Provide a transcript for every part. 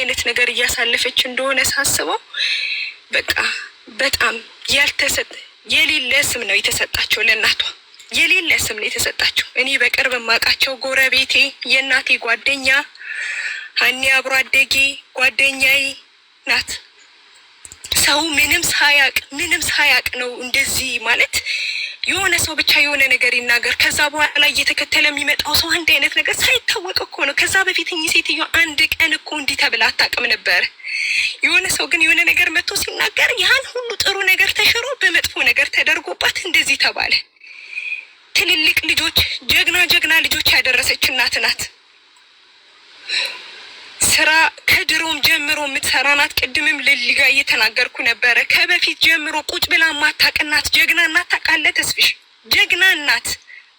አይነት ነገር እያሳለፈች እንደሆነ ሳስበው በቃ በጣም የሌለ ስም ነው የተሰጣቸው ለእናቷ። የሌለ ስም ነው የተሰጣቸው። እኔ በቅርብ የማውቃቸው ጎረቤቴ፣ የእናቴ ጓደኛ ሀኒ አብሮ አደጌ ጓደኛዬ ናት። ሰው ምንም ሳያቅ ነው እንደዚህ ማለት። የሆነ ሰው ብቻ የሆነ ነገር ይናገር፣ ከዛ በኋላ እየተከተለ የሚመጣው ሰው አንድ አይነት ነገር ሳይታወቅ እኮ ነው። ከዛ በፊት እኚህ ሴትዮ አንድ ቀን እኮ እንዲህ ተብላ አታውቅም ነበር። የሆነ ሰው ግን የሆነ ነገር መጥቶ ሲናገር ያን ሁሉ ጥሩ ነገር ተሽሮ በመጥፎ ነገር ተደርጎባት እንደዚህ ተባለ። ትልልቅ ልጆች ጀግና ልጆች ያደረሰች እናት ናት። ስራ ከድሮም ጀምሮ የምትሰራ ናት። ቅድምም ልልጋ እየተናገርኩ ነበረ። ከበፊት ጀምሮ ቁጭ ብላ ማታቅ እናት፣ ጀግና እናት ታውቃለህ ተስፍሽ? ጀግና እናት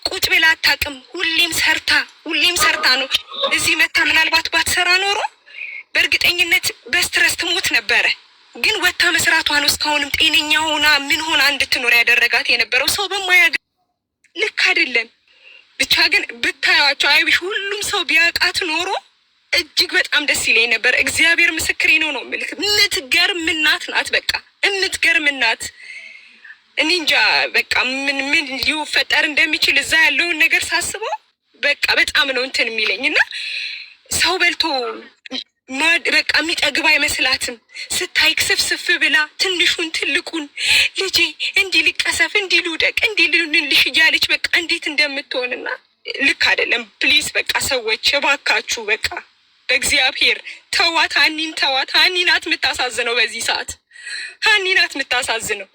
ቁጭ ብላ አታውቅም። ሁሌም ሰርታ ነው እዚህ መታ። ምናልባት ባትሰራ ኖሮ በእርግጠኝነት በስትረስ ትሞት ነበረ። ግን ወታ መስራቷ ነው እስካሁንም ጤነኛ ሆና ምን ሆና እንድትኖር ያደረጋት የነበረው። ሰው በማያውቅ ልክ አይደለም። ብቻ ግን ብታያቸው አይብሽ ሁሉም ሰው ቢያውቃት ኖሮ እጅግ በጣም ደስ ይለኝ ነበር። እግዚአብሔር ምስክሬ ነው የምልህ። የምትገርም እናት ናት። በቃ የምትገርም እናት። እኔ እንጃ በቃ ምን ሊፈጠር እንደሚችል እዛ ያለውን ነገር ሳስበው በቃ በጣም ነው እንትን የሚለኝ እና ሰው በልቶ በቃ የሚጠግብ አይመስላትም። ስታይ ስፍስፍ ብላ ትንሹን ትልቁን ልጄ እንዲህ ልቀሰፍ እንዲህ ልውደቅ እንዲህ ልንልሽ እያለች በቃ እንዴት እንደምትሆንና ልክ አይደለም። ፕሊዝ በቃ ሰዎች እባካችሁ በቃ በእግዚአብሔር ተዋት፣ ሀኒን ተዋት። ሀኒ ናት የምታሳዝነው በዚህ ሰዓት። ሀኒ ናት የምታሳዝነው።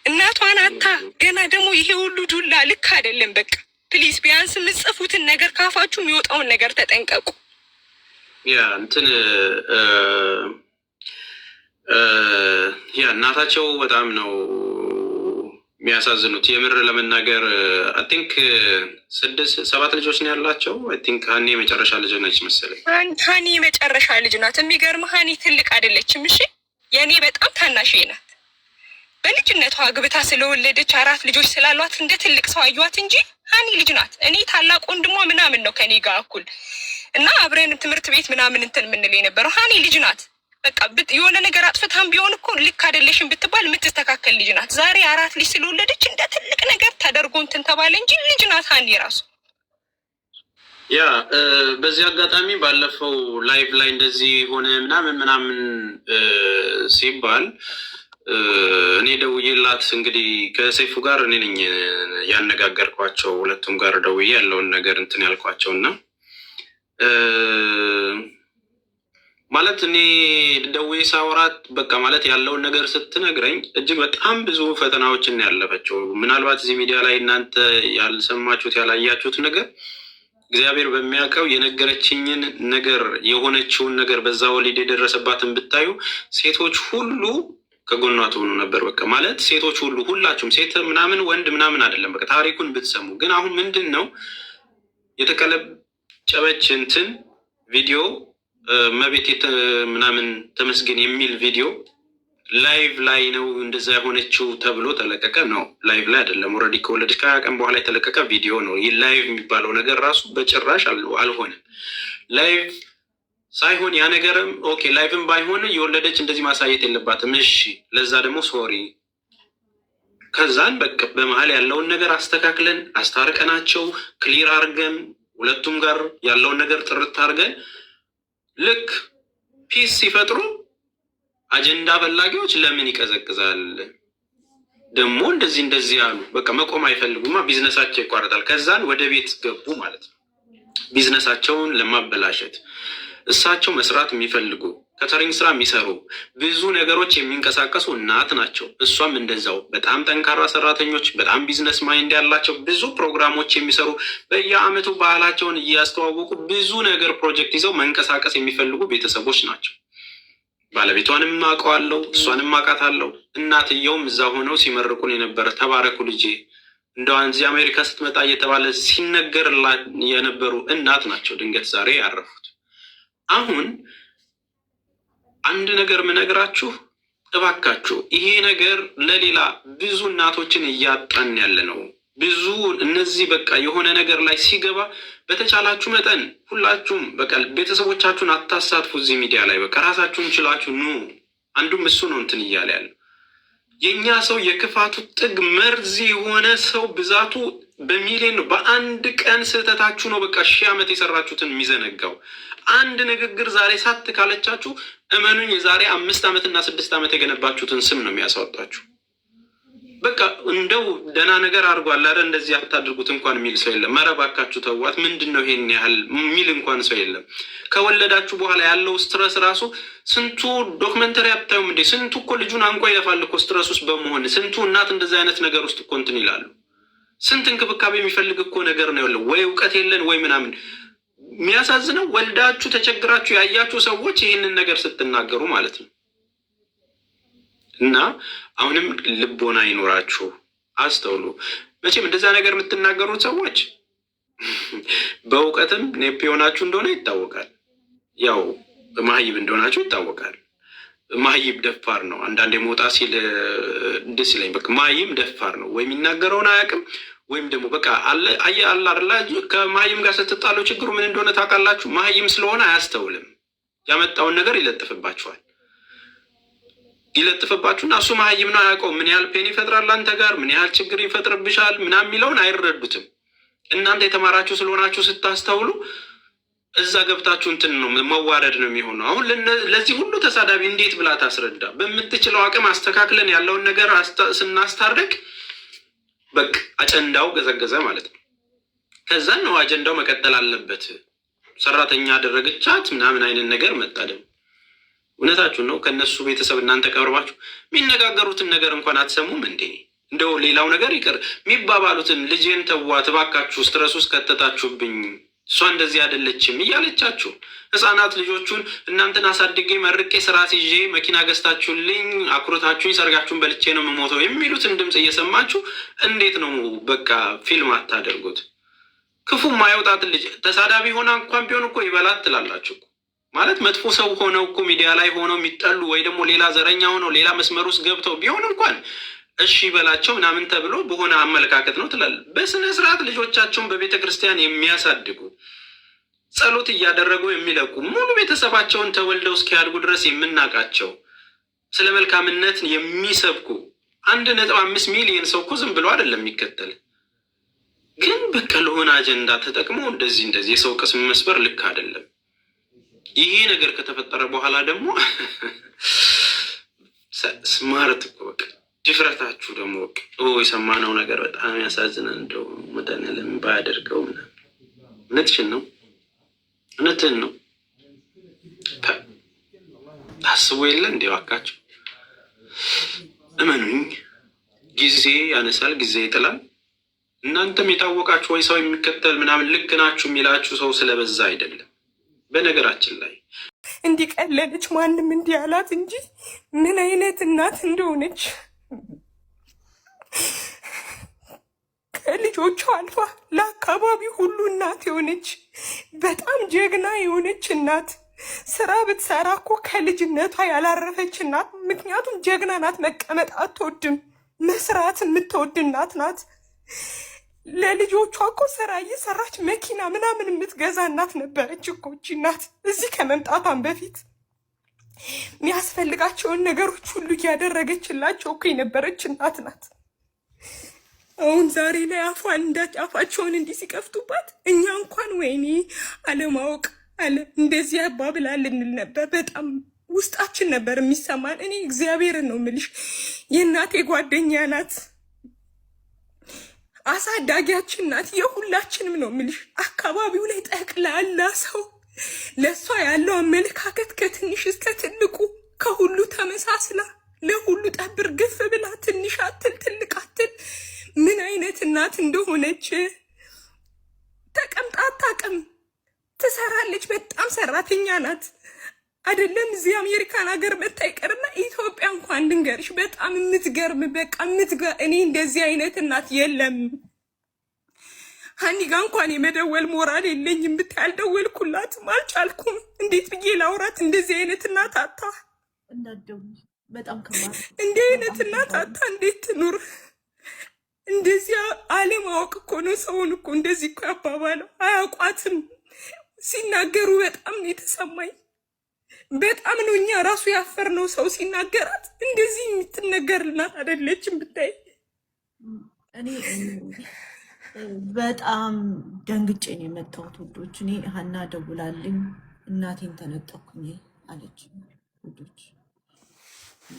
እናቷን አታ ገና ደግሞ ይሄ ሁሉ ዱላ ልክ አይደለም። በቃ ፕሊዝ ቢያንስ የምትጽፉትን ነገር ካፋችሁ የሚወጣውን ነገር ተጠንቀቁ። ያ እንትን እናታቸው በጣም ነው የሚያሳዝኑት። የምር ለመናገር አይ ቲንክ 6-7 ልጆች ነው ያላቸው። አይ ቲንክ ሀኒ የመጨረሻ ልጅ ነች መሰለኝ። ሀኒ የመጨረሻ ልጅ ናት። የሚገርም ሀኒ ትልቅ አይደለችም። እሺ የእኔ በጣም ታናሽ ናት። በልጅነቷ አግብታ ስለወለደች 4 ልጆች ስላሏት እንደ ትልቅ ሰው አዩዋት እንጂ ሀኒ ልጅ ናት። እኔ ታላቅ ወንድሟ ምናምን ነው ከኔ ጋር እኩል እና አብረን ትምህርት ቤት ምናምን እንትን የምንል የነበረው። ሀኒ ልጅ ናት። በቃ የሆነ ነገር አጥፍታም ቢሆን እኮ ልክ አይደለሽም ብትባል የምትስተካከል ልጅ ናት። ዛሬ 4 ልጅ ስለወለደች እንደ ትልቅ ነገር ተደርጎ እንትን ተባለ እንጂ ልጅ ናት ሀኒ ራሱ። ያ በዚህ አጋጣሚ ባለፈው ላይቭ ላይ እንደዚህ ሆነ ምናምን ሲባል እኔ ደውዬላት እንግዲህ ከሰይፉ ጋር እኔ ነኝ ያነጋገርኳቸው። ሁለቱም ጋር ደውዬ ያለውን ነገር እንትን ያልኳቸው እና ማለት እኔ ደውዬ ሳወራት በቃ ማለት ያለውን ነገር ስትነግረኝ እጅግ በጣም ብዙ ፈተናዎችን ያለፈችው። ምናልባት እዚህ ሚዲያ ላይ እናንተ ያልሰማችሁት ያላያችሁት ነገር እግዚአብሔር በሚያውቀው የነገረችኝን ነገር የሆነችውን ነገር በዛ ወሊድ የደረሰባትን ብታዩ ሴቶች ሁሉ ከጎኗ ትሆኑ ነበር። በቃ ማለት ሴቶች ሁሉ ሁላችሁም ሴት ምናምን ወንድ ምናምን አይደለም። በቃ ታሪኩን ብትሰሙ ግን አሁን ምንድን ነው የተቀለጨበች እንትን ቪዲዮ መቤት ምናምን ተመስገን የሚል ቪዲዮ ላይቭ ላይ ነው እንደዛ የሆነችው ተብሎ ተለቀቀ። ነው ላይቭ ላይ አይደለም። ኦልሬዲ ከወለደች ከ20 ቀን በኋላ የተለቀቀ ቪዲዮ ነው። ይህ ላይቭ የሚባለው ነገር ራሱ በጭራሽ አልሆነም። ላይቭ ሳይሆን ያ ነገርም ኦኬ ላይቭም ባይሆን የወለደች እንደዚህ ማሳየት የለባትም። እሺ ለዛ ደግሞ ሶሪ። ከዛን በቃ በመሀል ያለውን ነገር አስተካክለን አስታርቀናቸው ክሊር አድርገን ሁለቱም ጋር ያለውን ነገር ጥርት አድርገን ልክ ፒስ ሲፈጥሩ አጀንዳ ፈላጊዎች ለምን ይቀዘቅዛል ደግሞ እንደዚህ ያሉ በቃ መቆም አይፈልጉማ። ቢዝነሳቸው ይቋረጣል። ከዛን ወደ ቤት ገቡ ማለት ነው ቢዝነሳቸውን ለማበላሸት። እሳቸው መስራት የሚፈልጉ ከተሪንግ ስራ የሚሰሩ ብዙ ነገሮች የሚንቀሳቀሱ እናት ናቸው። እሷም እንደዛው በጣም ጠንካራ ሰራተኞች፣ በጣም ቢዝነስ ማይንድ ያላቸው ብዙ ፕሮግራሞች የሚሰሩ በየአመቱ ባህላቸውን እያስተዋወቁ ብዙ ነገር ፕሮጀክት ይዘው መንቀሳቀስ የሚፈልጉ ቤተሰቦች ናቸው። ባለቤቷንም አውቀዋለሁ፣ እሷንም አውቃታለሁ። እናትየውም እዛ ሆነው ሲመርቁን የነበረ ተባረኩ ልጄ እንደዋን እዚህ አሜሪካ ስትመጣ እየተባለ ሲነገርላት የነበሩ እናት ናቸው። ድንገት ዛሬ ያረፉት። አሁን አንድ ነገር ምነግራችሁ እባካችሁ፣ ይሄ ነገር ለሌላ ብዙ እናቶችን እያጣን ያለ ነው። ብዙ እነዚህ በቃ የሆነ ነገር ላይ ሲገባ በተቻላችሁ መጠን ሁላችሁም በቃ ቤተሰቦቻችሁን አታሳትፉ እዚህ ሚዲያ ላይ በቃ ራሳችሁን ችላችሁ ኑ። አንዱም እሱ ነው እንትን እያለ ያለው የእኛ ሰው የክፋቱ ጥግ መርዝ የሆነ ሰው ብዛቱ በሚሊዮን ነው። በአንድ ቀን ስህተታችሁ ነው በቃ 1000 ዓመት የሰራችሁትን የሚዘነጋው። አንድ ንግግር ዛሬ ሳት ካለቻችሁ እመኑኝ የዛሬ 5 ዓመትና 6 ዓመት የገነባችሁትን ስም ነው የሚያሳወጣችሁ። በቃ እንደው ደህና ነገር አድርጓል አይደል እንደዚህ አታድርጉት እንኳን የሚል ሰው የለም። ኧረ እባካችሁ ተዋት፣ ምንድን ነው ይሄን ያህል የሚል እንኳን ሰው የለም። ከወለዳችሁ በኋላ ያለው ስትረስ ራሱ ስንቱ ዶክመንተሪ አታዩም እንዴ? ስንቱ እኮ ልጁን አንቆ ይለፋል እኮ ስትረስ ውስጥ በመሆን ስንቱ እናት እንደዚህ አይነት ነገር ውስጥ እኮ እንትን ይላሉ። ስንት እንክብካቤ የሚፈልግ እኮ ነገር ነው ያለው። ወይ እውቀት የለን ወይ ምናምን። የሚያሳዝነው ወልዳችሁ ተቸግራችሁ ያያችሁ ሰዎች ይህንን ነገር ስትናገሩ ማለት ነው። እና አሁንም ልቦና ይኖራችሁ አስተውሉ። መቼም እንደዛ ነገር የምትናገሩት ሰዎች በእውቀትም ኔፕ የሆናችሁ እንደሆነ ይታወቃል። ያው መሀይብ እንደሆናችሁ ይታወቃል። መሀይብ ደፋር ነው። አንዳንዴ መውጣ ሲል ደስ ይለኝ። በቃ መሀይም ደፋር ነው። ወይም የሚናገረውን አያውቅም ወይም ደግሞ በቃ አለ አይደለ። ከመሀይም ጋር ስትጣሉ ችግሩ ምን እንደሆነ ታውቃላችሁ? መሀይም ስለሆነ አያስተውልም። ያመጣውን ነገር ይለጥፍባችኋል። ይለጥፍባችሁና እሱ መሀይም ነው አያውቀውም። ምን ያህል ፔን ይፈጥራል አንተ ጋር፣ ምን ያህል ችግር ይፈጥርብሻል ምናምን የሚለውን አይረዱትም። እናንተ የተማራችሁ ስለሆናችሁ ስታስተውሉ እዛ ገብታችሁ እንትን ነው መዋረድ ነው የሚሆነው። አሁን ለዚህ ሁሉ ተሳዳቢ እንዴት ብላ ታስረዳ? በምትችለው አቅም አስተካክለን ያለውን ነገር ስናስታርቅ በቃ አጀንዳው ገዘገዘ ማለት ነው። ከዛን ነው አጀንዳው መቀጠል አለበት። ሰራተኛ አደረገቻት ምናምን አይነት ነገር መጣደም። እውነታችሁን ነው። ከነሱ ቤተሰብ እናንተ ቀርባችሁ የሚነጋገሩትን ነገር እንኳን አትሰሙም እንዴ? እንደው ሌላው ነገር ይቅር የሚባባሉትን ልጄን ተዋት እባካችሁ ስትረስ ውስጥ ከተታችሁብኝ እሷ እንደዚህ አይደለችም እያለቻችሁ ህፃናት ልጆቹን እናንተን አሳድጌ መርቄ ስራ ይዤ መኪና ገዝታችሁልኝ አኩርታችሁኝ ሰርጋችሁን በልቼ ነው የምሞተው የሚሉትን ድምፅ እየሰማችሁ እንዴት ነው በቃ ፊልም አታደርጉት? ክፉ ማይወጣት ልጅ ተሳዳቢ ሆና እንኳን ቢሆን እኮ ይበላት ትላላችሁ ማለት መጥፎ ሰው ሆነው እኮ ሚዲያ ላይ ሆነው የሚጠሉ ወይ ደግሞ ሌላ ዘረኛ ሆነው ሌላ መስመር ውስጥ ገብተው ቢሆን እንኳን እሺ በላቸው ምናምን ተብሎ በሆነ አመለካከት ነው ትላል። በስነ ስርዓት ልጆቻቸውን በቤተ ክርስቲያን የሚያሳድጉ ጸሎት እያደረጉ የሚለቁ ሙሉ ቤተሰባቸውን ተወልደው እስኪያድጉ ድረስ የምናውቃቸው ስለ መልካምነት የሚሰብኩ 1.5 ሚሊዮን ሰው እኮ ዝም ብሎ አይደለም የሚከተል። ግን በቃ ለሆነ አጀንዳ ተጠቅሞ እንደዚህ የሰው ቅስም መስበር ልክ አይደለም። ይሄ ነገር ከተፈጠረ በኋላ ደግሞ ስማርት እኮ በቃ ድፍረታችሁ ደግሞ የሰማነው ነገር በጣም ያሳዝናል። እንደው መድኃኒዓለም ባያደርገው ምናምን። እውነትሽን ነው፣ እውነትህን ነው። ታስቡ የለ እንዲ እባካችሁ እመኑኝ፣ ጊዜ ያነሳል፣ ጊዜ ይጥላል። እናንተም የታወቃችሁ ወይ ሰው የሚከተል ምናምን ልክ ናችሁ የሚላችሁ ሰው ስለበዛ አይደለም። በነገራችን ላይ እንዲቀለለች ማንም እንዲህ አላት እንጂ ምን አይነት እናት እንደሆነች ከልጆቿ አልፋ ለአካባቢ ሁሉ እናት የሆነች በጣም ጀግና የሆነች እናት፣ ስራ ብትሰራ እኮ ከልጅነቷ ያላረፈች እናት። ምክንያቱም ጀግና ናት፣ መቀመጥ አትወድም፣ መስራት የምትወድ እናት ናት። ለልጆቿ እኮ ስራ እየሰራች መኪና ምናምን የምትገዛ እናት ነበረች እኮ እቺ እናት። እዚህ ከመምጣቷን በፊት የሚያስፈልጋቸውን ነገሮች ሁሉ እያደረገችላቸው እኮ የነበረች እናት ናት። አሁን ዛሬ ላይ አፋቸውን እንዲህ ሲከፍቱባት እኛ እንኳን ወይኔ አለማወቅ አለ እንደዚህ አባብላ ልንል ነበር። በጣም ውስጣችን ነበር የሚሰማን። እኔ እግዚአብሔርን ነው የምልሽ፣ የእናቴ ጓደኛ ናት፣ አሳዳጊያችን ናት፣ የሁላችንም ነው የምልሽ። አካባቢው ላይ ጠቅላላ ሰው ለእሷ ያለው አመለካከት ከትንሽ እስከ ትልቁ ከሁሉ ተመሳስላ ለሁሉ ጠብር ግፍ ብላ ትንሽ አትል ትልቅ አትል ምን አይነት እናት እንደሆነች ተቀምጣ አታውቅም። ትሰራለች፣ በጣም ሰራተኛ ናት። አይደለም እዚህ አሜሪካን ሀገር መታ ይቀርና ኢትዮጵያ እንኳን ድንገርሽ በጣም የምትገርም በቃ እኔ እንደዚህ አይነት እናት የለም። ሀኒ ጋ እንኳን የመደወል ሞራል የለኝም ብታይ አልደወልኩላትም፣ አልቻልኩም። እንዴት ብዬ ላውራት? እንደዚህ አይነት እናት አታ እንዲህ አይነት እናት አታ እንዴት ትኑር? እንደዚህ አለማወቅ እኮ ነው ሰውን እኮ እንደዚህ እኮ ያባባለው። አያውቋትም። ሲናገሩ በጣም ነው የተሰማኝ። በጣም ነው እኛ ራሱ ያፈር ነው ሰው ሲናገራት እንደዚህ የምትነገርላት አይደለችም ብታይ። እኔ በጣም ደንግጬ ነው የመጣሁት ውዶች። እኔ ሀና ደውላልኝ እናቴን ተነጠኩኝ አለች ውዶች።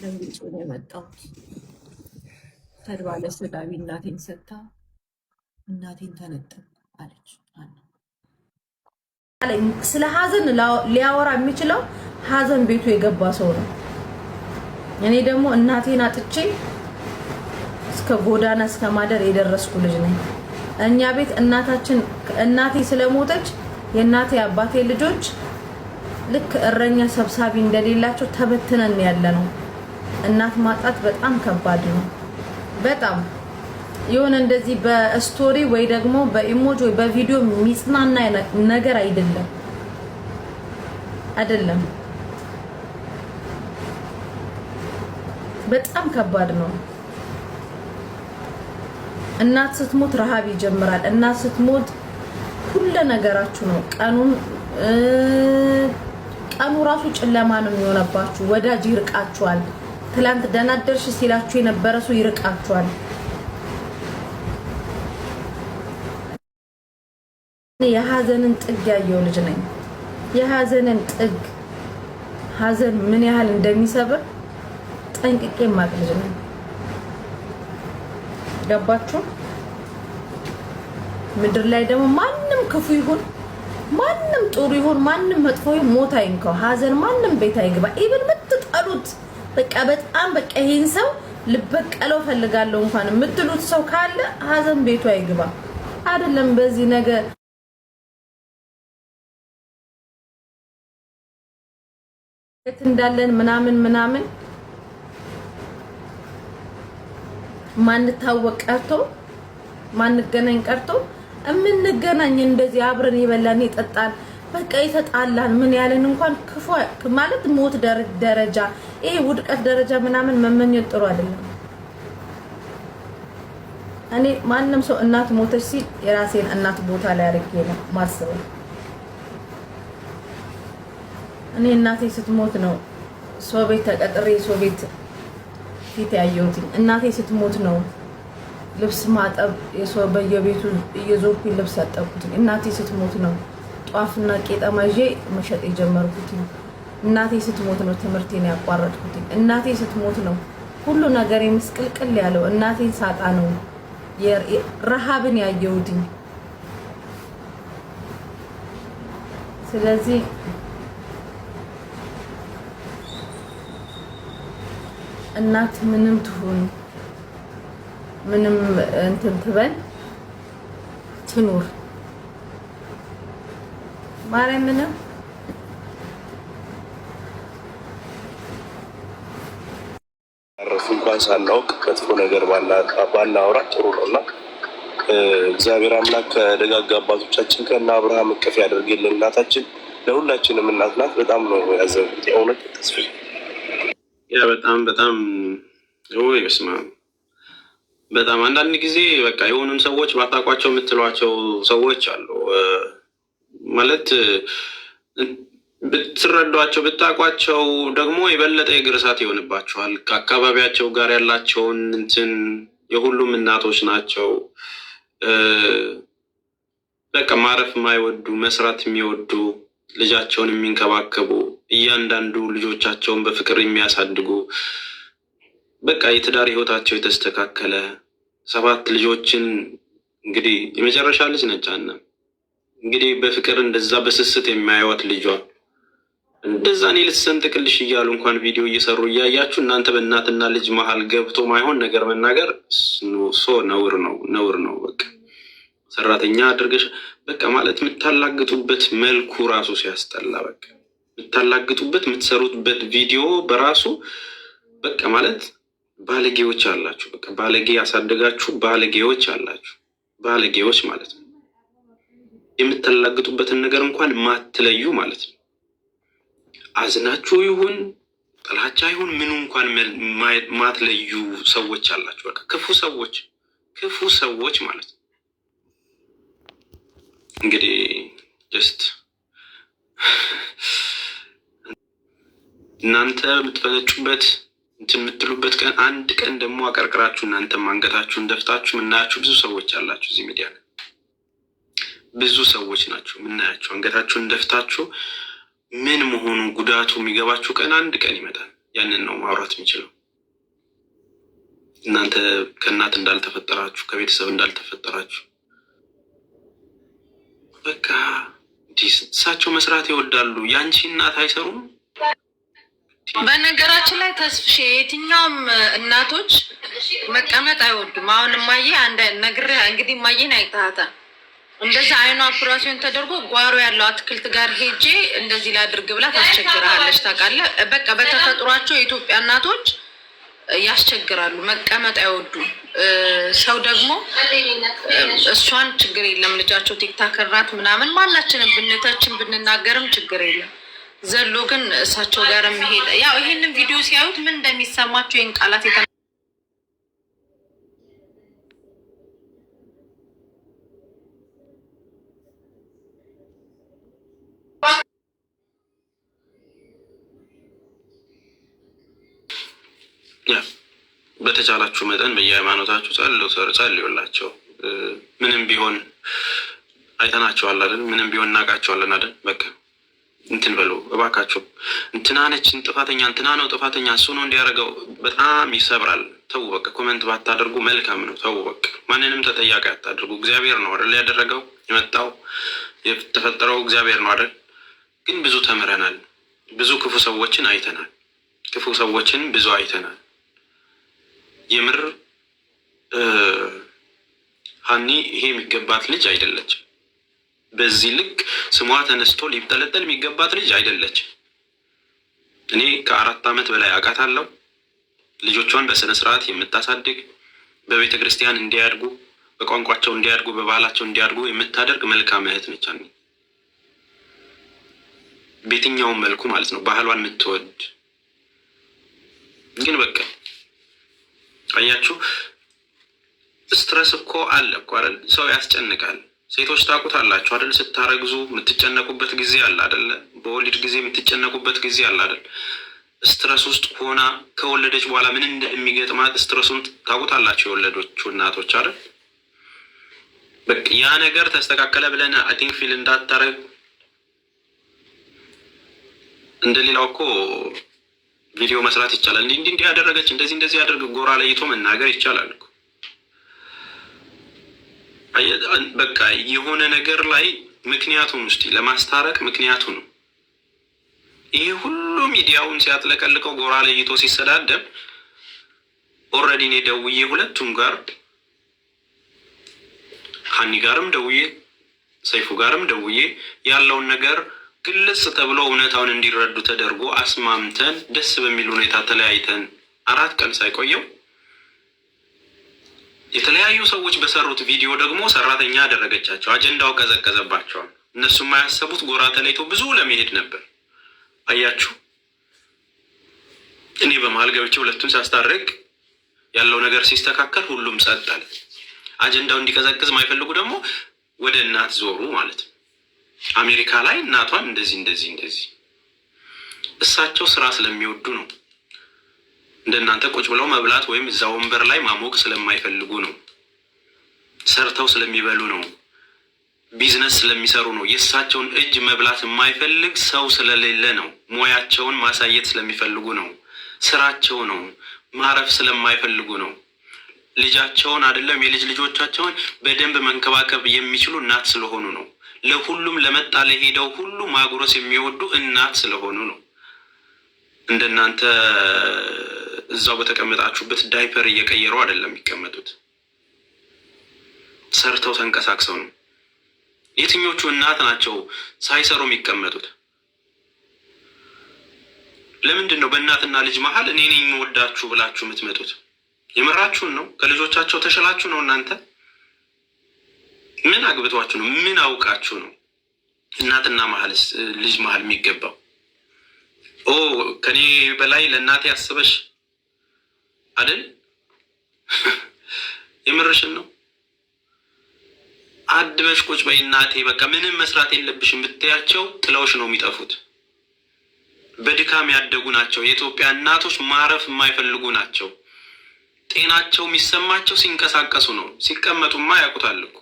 ደንግጬ ነው የመጣሁት። ተድባለ ስላቢ እናቴን ሰታ እናቴን ተነጠኩ አለች። ስለ ሀዘን ሊያወራ የሚችለው ሀዘን ቤቱ የገባ ሰው ነው። እኔ ደግሞ እናቴን አጥቼ እስከ ጎዳና እስከ ማደር የደረስኩ ልጅ ነኝ። እኛ ቤት እናቴ ስለሞተች የእናቴ አባቴ ልጆች ልክ እረኛ ሰብሳቢ እንደሌላቸው ተበትነን ያለ ነው። እናት ማጣት በጣም ከባድ ነው። በጣም የሆነ እንደዚህ በስቶሪ ወይ ደግሞ በኢሞጂ ወይ በቪዲዮ የሚጽናና ነገር አይደለም። በጣም ከባድ ነው። እናት ስትሞት ረሃብ ይጀምራል። እናት ስትሞት ሁሉ ነገራችሁ ነው። ቀኑ ራሱ ጨለማ ነው የሚሆነባችሁ። ወዳጅ ይርቃችኋል። ትላንት ደህና አደርሽ ሲላችሁ የነበረ ሰው ይርቃችኋል። የሀዘንን ጥግ ያየው ልጅ ነኝ። የሀዘንን ጥግ ሀዘን ምን ያህል እንደሚሰብር ጠንቅቄ የማውቅ ልጅ ነኝ። ገባችሁ? ምድር ላይ ደግሞ ማንም ክፉ ይሁን ማንም ጥሩ ይሁን ማንም መጥፎ ይሁን ሞት አይንካው። ሀዘን ማንም ቤት አይግባ። ኢቭን የምትጠሉት በቃ በጣም በቃ ይሄን ሰው ልበቀለው ፈልጋለሁ እንኳን የምትሉት ሰው ካለ ሀዘን ቤቱ አይግባ። አይደለም በዚህ ነገር እንዳለን ምናምን ማንታወቅ ቀርቶ ማንገናኝ ቀርቶ የምንገናኝ እንደዚህ አብረን ይበላን ይጠጣን በቃ የተጣላን ምን ያለን እንኳን ክፉ ማለት ሞት ደረጃ ይሄ ውድቀት ደረጃ ምናምን መመኘት ጥሩ አይደለም። እኔ ማንንም ሰው እናት ሞተች ሲል የራሴን እናት ቦታ ላይ አድርጌ ነው ማስበው። እኔ እናቴ ስትሞት ነው ሰው ቤት ተቀጥሬ ሰው ቤት ፊት ያየሁት። እናቴ ስትሞት ነው ልብስ ማጠብ የሰው በየቤቱ እየዞርኩኝ ልብስ ያጠብኩት። እናቴ ስትሞት ነው ጧፍና ቄጠማ ይዤ መሸጥ የጀመርኩት። እናቴ ስትሞት ነው ትምህርቴን ያቋረጥኩት። እናቴ ስትሞት ነው ሁሉ ነገር ምስቅልቅል ያለው። እናቴን ሳጣ ነው ረሃብን ያየሁት። ስለዚህ እናት ምንም ትሁን ምንም እንትን ትበል ትኑር ማርያም ምንም አረፍ እንኳን ሳናውቅ ከጥፎ ነገር ባናወራ ጥሩ ነውና እግዚአብሔር አምላክ ከደጋጋ አባቶቻችን ከእነ አብርሃም እቅፍ ያደርግልን። እናታችን ለሁላችንም እናት ናት። በጣም ነው ያዘንኩት የእውነት ተስፋ ያ በጣም ወይ በስማ በጣም አንዳንድ ጊዜ በቃ የሆኑን ሰዎች ባታውቋቸው የምትሏቸው ሰዎች አሉ። ማለት ብትረዷቸው ብታውቋቸው ደግሞ የበለጠ የእግር እሳት ይሆንባቸዋል። ከአካባቢያቸው ጋር ያላቸውን እንትን የሁሉም እናቶች ናቸው። በቃ ማረፍ የማይወዱ መስራት የሚወዱ ልጃቸውን የሚንከባከቡ እያንዳንዱ ልጆቻቸውን በፍቅር የሚያሳድጉ በቃ የትዳር ህይወታቸው የተስተካከለ 7 ልጆችን እንግዲህ የመጨረሻ ልጅ ነች አና እንግዲህ በፍቅር እንደዛ በስስት የሚያዩት ልጇ እንደዛ እኔ ልትሰንጥቅልሽ እያሉ እንኳን ቪዲዮ እየሰሩ እያያችሁ እናንተ በእናትና ልጅ መሀል ገብቶ ማይሆን ነገር መናገር ነውር ነው። በቃ ሰራተኛ አድርገሽ በቃ ማለት የምታላግጡበት መልኩ ራሱ ሲያስጠላ በቃ የምታላግጡበት የምትሰሩበት ቪዲዮ በራሱ በቃ ማለት ባለጌዎች አላችሁ። በቃ ባለጌ ያሳደጋችሁ ባለጌዎች አላችሁ። ባለጌዎች ማለት ነው። የምታላግጡበትን ነገር እንኳን ማትለዩ ማለት ነው። አዝናችሁ ይሁን ጥላቻ ይሁን ምኑ እንኳን ማትለዩ ሰዎች አላችሁ። በቃ ክፉ ሰዎች ክፉ ሰዎች ማለት ነው። እንግዲህ ጀስት እናንተ የምትፈነጩበት እንትን የምትሉበት ቀን አንድ ቀን ደግሞ አቀርቅራችሁ እናንተም አንገታችሁን ደፍታችሁ የምናያችሁ ብዙ ሰዎች አላችሁ። እዚህ ሚዲያ ላይ ብዙ ሰዎች ናቸው የምናያቸው። አንገታችሁን ደፍታችሁ ምን መሆኑ ጉዳቱ የሚገባችሁ ቀን አንድ ቀን ይመጣል። ያንን ነው ማውራት የሚችለው። እናንተ ከእናት እንዳልተፈጠራችሁ ከቤተሰብ እንዳልተፈጠራችሁ በቃ እሳቸው መስራት ይወዳሉ። ያንቺ እናት አይሰሩም። በነገራችን ላይ ተስፍሽ የትኛውም እናቶች መቀመጥ አይወዱም። አሁን እማዬ አንድ ነግሬህ እንግዲህ እማዬን አይተሃታል። እንደዛ አይኗ ኦፕራሲዮን ተደርጎ ጓሮ ያለው አትክልት ጋር ሄጄ እንደዚህ ላድርግ ብላ ታስቸግራለች። ታውቃለህ፣ በቃ በተፈጥሯቸው የኢትዮጵያ እናቶች ያስቸግራሉ፣ መቀመጥ አይወዱም። ሰው ደግሞ እሷን ችግር የለም ልጃቸው ቲክታከር ናት ምናምን ማናችንም ብንተችን ብንናገርም ችግር የለም። ዘሎ ግን እሳቸው ጋር የሚሄድ ያው ይሄንን ቪዲዮ ሲያዩት ምን እንደሚሰማቸው ይህን ቃላት በተቻላችሁ መጠን በየሃይማኖታችሁ ጸልዩላቸው። ምንም ቢሆን አይተናቸዋል አይደል? ምንም ቢሆን እናውቃቸዋለን አይደል? በቃ እንትን በሉ እባካችሁ። እንትና ነችን ጥፋተኛ፣ እንትና ነው ጥፋተኛ፣ እሱ ነው እንዲያደርገው በጣም ይሰብራል። ተው በቃ። ኮመንት ባታደርጉ መልካም ነው። ተው በቃ። ማንንም ተጠያቂ አታድርጉ። እግዚአብሔር ነው አይደል ያደረገው፣ የመጣው የተፈጠረው እግዚአብሔር ነው አይደል? ግን ብዙ ተምረናል። ብዙ ክፉ ሰዎችን አይተናል። ክፉ ሰዎችን ብዙ አይተናል። የምር ሀኒ ይሄ የሚገባት ልጅ አይደለች። በዚህ ልክ ስሟ ተነስቶ ሊጠለጠል የሚገባት ልጅ አይደለች። እኔ ከ4 ዓመት በላይ አውቃታለሁ። ልጆቿን በስነ ስርዓት የምታሳድግ በቤተ ክርስቲያን እንዲያድጉ፣ በቋንቋቸው እንዲያድጉ፣ በባህላቸው እንዲያድጉ የምታደርግ መልካም እህት ነች። በየትኛውም መልኩ ማለት ነው ባህሏን የምትወድ ግን በቃ አያችሁ፣ ስትረስ እኮ አለ እኮ አይደል? ሰው ያስጨንቃል። ሴቶች ታውቁታላችሁ አይደል? ስታረግዙ የምትጨነቁበት ጊዜ አለ አይደል? በወሊድ ጊዜ የምትጨነቁበት ጊዜ አለ አይደል? ስትረስ ውስጥ ሆና ከወለደች በኋላ ምን እንደሚገጥማት ስትረሱን ታውቁታላችሁ የወለዶቹ እናቶች አይደል? በቃ ያ ነገር ተስተካከለ ብለን አይ ቲንክ ፊል እንዳታረግ እንደሌላው እኮ ቪዲዮ መስራት ይቻላል። እንዲህ ያደረገች እንደዚህ ያደርግ ጎራ ለይቶ መናገር ይቻላል እኮ። በቃ የሆነ ነገር ላይ ምክንያቱን ውስጥ ለማስታረቅ ምክንያቱ ነው። ይሄ ሁሉ ሚዲያውን ሲያጥለቀልቀው ጎራ ለይቶ ሲሰዳደብ ኦልሬዲ እኔ ደውዬ ሁለቱም ጋር ሀኒ ጋርም ደውዬ ሰይፉ ጋርም ደውዬ ያለውን ነገር ግልጽ ተብሎ እውነታውን እንዲረዱ ተደርጎ አስማምተን ደስ በሚል ሁኔታ ተለያይተን 4 ቀን ሳይቆየው የተለያዩ ሰዎች በሰሩት ቪዲዮ ደግሞ ሰራተኛ አደረገቻቸው። አጀንዳው ቀዘቀዘባቸዋል። እነሱ የማያሰቡት ጎራ ተለይቶ ብዙ ለመሄድ ነበር። አያችሁ፣ እኔ በመሀል ገብቼ ሁለቱን ሳስታርቅ ያለው ነገር ሲስተካከል ሁሉም ጸጥ አለ። አጀንዳው እንዲቀዘቅዝ የማይፈልጉ ደግሞ ወደ እናት ዞሩ ማለት ነው። አሜሪካ ላይ እናቷን እንደዚህ እሳቸው ስራ ስለሚወዱ ነው። እንደናንተ ቁጭ ብለው መብላት ወይም እዛ ወንበር ላይ ማሞቅ ስለማይፈልጉ ነው። ሰርተው ስለሚበሉ ነው። ቢዝነስ ስለሚሰሩ ነው። የእሳቸውን እጅ መብላት የማይፈልግ ሰው ስለሌለ ነው። ሙያቸውን ማሳየት ስለሚፈልጉ ነው። ስራቸው ነው። ማረፍ ስለማይፈልጉ ነው። ልጃቸውን አይደለም የልጅ ልጆቻቸውን በደንብ መንከባከብ የሚችሉ እናት ስለሆኑ ነው። ለሁሉም ለመጣ ለሄደው ሁሉ ማጉረስ የሚወዱ እናት ስለሆኑ ነው። እንደናንተ እዛው በተቀመጣችሁበት ዳይፐር እየቀየሩ አይደለም የሚቀመጡት። ሰርተው ተንቀሳቅሰው ነው። የትኞቹ እናት ናቸው ሳይሰሩ የሚቀመጡት? ለምንድን ነው በእናትና ልጅ መሀል እኔ ነኝ የምወዳችሁ ብላችሁ የምትመጡት? የመራችሁን ነው? ከልጆቻቸው ተሸላችሁ ነው? እናንተ ምን አግብቷችሁ ነው? ምን አውቃችሁ ነው እናትና ልጅ መሀል የሚገባው? ኦ ከኔ በላይ ለእናቴ ያስበሽ አይደል? የምርሽን ነው? አድበሽ ቁጭ በይ እናቴ በቃ ምንም መስራት የለብሽም ብትያቸው ጥለውሽ ነው የሚጠፉት። በድካም ያደጉ ናቸው። የኢትዮጵያ እናቶች ማረፍ የማይፈልጉ ናቸው። ጤናቸው የሚሰማቸው ሲንቀሳቀሱ ነው። ሲቀመጡማ ያውቁታል እኮ